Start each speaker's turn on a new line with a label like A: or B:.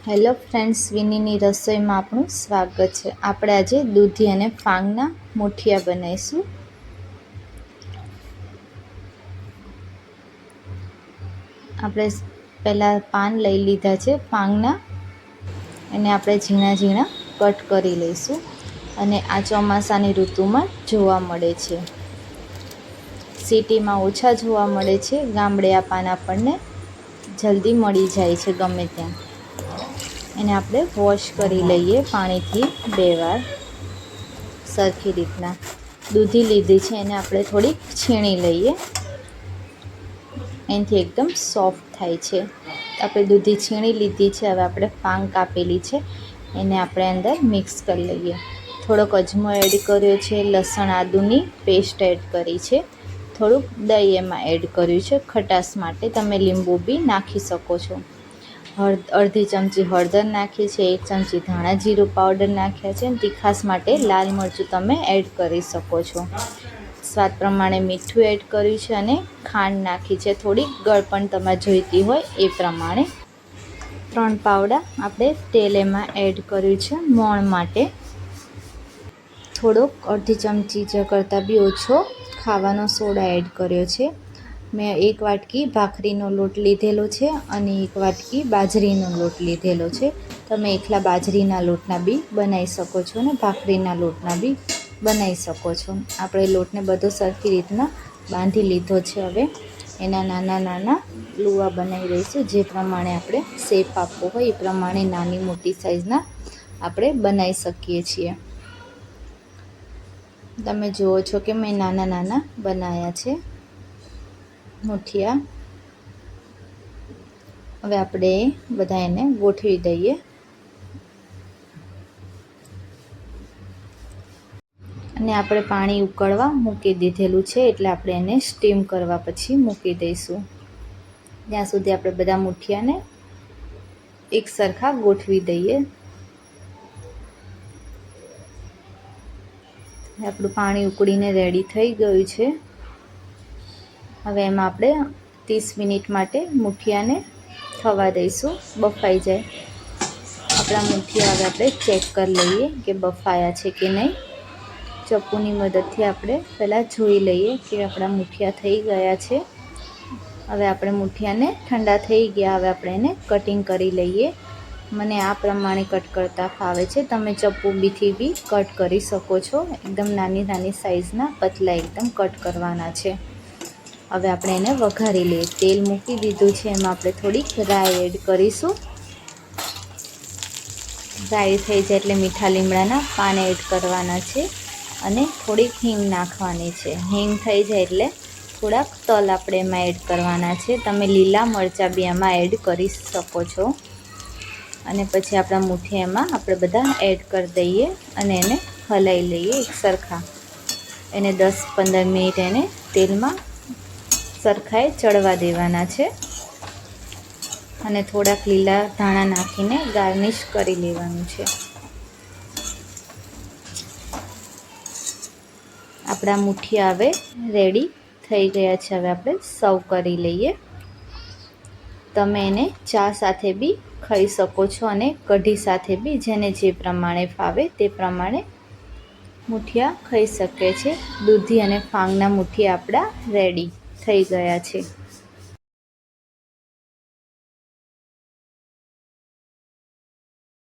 A: Hello friends, વિનીની રસોઈમાં આપણું સ્વાગત છે। આપણે આજે દૂધી અને ફાંગના મુઠિયા બનાવીશું। આપણે પહેલાં પાન લઈ લીધા છે ફાંગના, એને આપણે ઝીણા ઝીણા કટ કરી લઈશું। અને આ ચોમાસાની ઋતુમાં જોવા મળે છે, સિટીમાં ઓછા જોવા મળે છે, ગામડે આ પાન આપણને જલ્દી મળી જાય છે ગમે ત્યાં। એને આપણે વોશ કરી લઈએ પાણીથી 2 વાર સરખી રીતના। દૂધી લીધી છે, એને આપણે થોડીક છીણી લઈએ, એનાથી એકદમ સોફ્ટ થાય છે। આપણે દૂધી છીણી લીધી છે, હવે આપણે ફાંગ કાપેલી છે એને આપણે અંદર મિક્સ કરી લઈએ। થોડોક અજમો એડ કર્યો છે, લસણ આદુની પેસ્ટ એડ કરી છે, થોડુંક દહીં એમાં એડ કર્યું છે ખટાશ માટે, તમે લીંબુ બી નાખી શકો છો। અડધી ચમચી હળદર નાખી છે, 1 ચમચી ધાણા જીરું પાવડર નાખ્યા છે, અને તીખાશ માટે લાલ મરચું તમે એડ કરી શકો છો। સ્વાદ પ્રમાણે મીઠું એડ કર્યું છે અને ખાંડ નાખી છે, થોડીક ગળપણ તમારે જોઈતી હોય એ પ્રમાણે। 3 પાવડા આપણે તેલ એમાં એડ કર્યું છે મોણ માટે, થોડોક અડધી ચમચી કરતાં બી ઓછો ખાવાનો સોડા એડ કર્યો છે। મેં 1 વાટકી ભાખરીનો લોટ લીધેલો છે અને 1 વાટકી બાજરીનો લોટ લીધેલો છે। તમે એકલા બાજરીના લોટના બી બનાવી શકો છો ને ભાખરીના લોટના બી બનાવી શકો છો। આપણે લોટને બધો સરખી રીતના બાંધી લીધો છે। હવે એના નાના નાના લુવા બનાવી દઈશું, જે પ્રમાણે આપણે શેપ આપવો હોય એ પ્રમાણે નાની મોટી સાઈઝના આપણે બનાવી શકીએ છીએ। તમે જુઓ છો કે મેં નાના નાના બનાવ્યા છે મુઠિયા। હવે આપણે બધા એને ગોઠવી દઈએ। અને આપણે પાણી ઉકળવા મૂકી દીધેલું છે, એટલે આપણે એને સ્ટીમ કરવા પછી મૂકી દઈશું। ત્યાં સુધી આપણે બધા મુઠિયાને એક સરખા ગોઠવી દઈએ। આપણું પાણી ઉકળીને રેડી થઈ ગયું છે। હવે એમાં આપણે 30 મિનિટ માટે મુઠિયાને થવા દઈશું, બફાઈ જાય। આપણા મુઠિયા હવે આપણે ચેક કરી લઈએ કે બફાયા છે કે નહીં। ચપ્પુની મદદથી આપણે પહેલાં જોઈ લઈએ કે આપણા મુઠિયા થઈ ગયા છે। હવે આપણે મુઠિયાને ઠંડા થઈ ગયા, હવે આપણે એને કટિંગ કરી લઈએ। મને આ પ્રમાણે કટ કરતાં ફાવે છે, તમે ચપ્પુ બીથી બી કટ કરી શકો છો। એકદમ નાની નાની સાઈઝના પતલા એકદમ કટ કરવાના છે। હવે આપણે એને વઘારી લઈએ। તેલ મૂકી દીધું છે, એમાં આપણે થોડીક રાઈ એડ કરીશું। રાઈ થઈ જાય એટલે મીઠા લીમડાના પાન એડ કરવાના છે અને થોડીક હિંગ નાખવાની છે। હિંગ થઈ જાય એટલે થોડાક તલ આપણે એમાં એડ કરવાના છે, તમે લીલા મરચાં બી એમાં એડ કરી શકો છો। અને પછી આપણા મુઠિયા એમાં આપણે બધા એડ કરી દઈએ અને એને હલાવી લઈએ એક સરખા। એને 10-15 મિનિટ એને તેલમાં સરખાએ ચડવા દેવાના છે અને થોડાક લીલા ધાણા નાખીને ગાર્નિશ કરી લેવાનું છે। આપણા મુઠિયા હવે રેડી થઈ ગયા છે, હવે આપણે સર્વ કરી લઈએ। તમે એને ચા સાથે બી ખાઈ શકો છો અને કઢી સાથે બી, જેને જે પ્રમાણે ફાવે તે પ્રમાણે મુઠિયા ખાઈ શકે છે। દૂધી અને ફાંગના મુઠિયા આપણા રેડી થઈ ગયા છે।